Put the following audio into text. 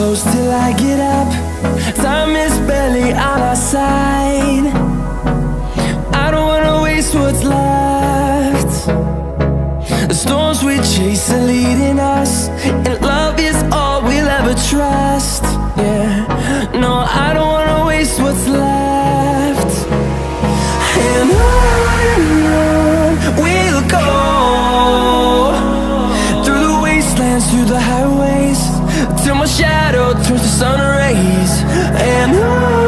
close till I get up. Time is barely on our side. I don't wanna waste what's left. The storms we chase are leading us, and love is all we'll ever trust. Yeah, no, I don't wanna waste what's left. And on we'll go, through the wastelands, through the highways, till my shadow turns to sun rays. And on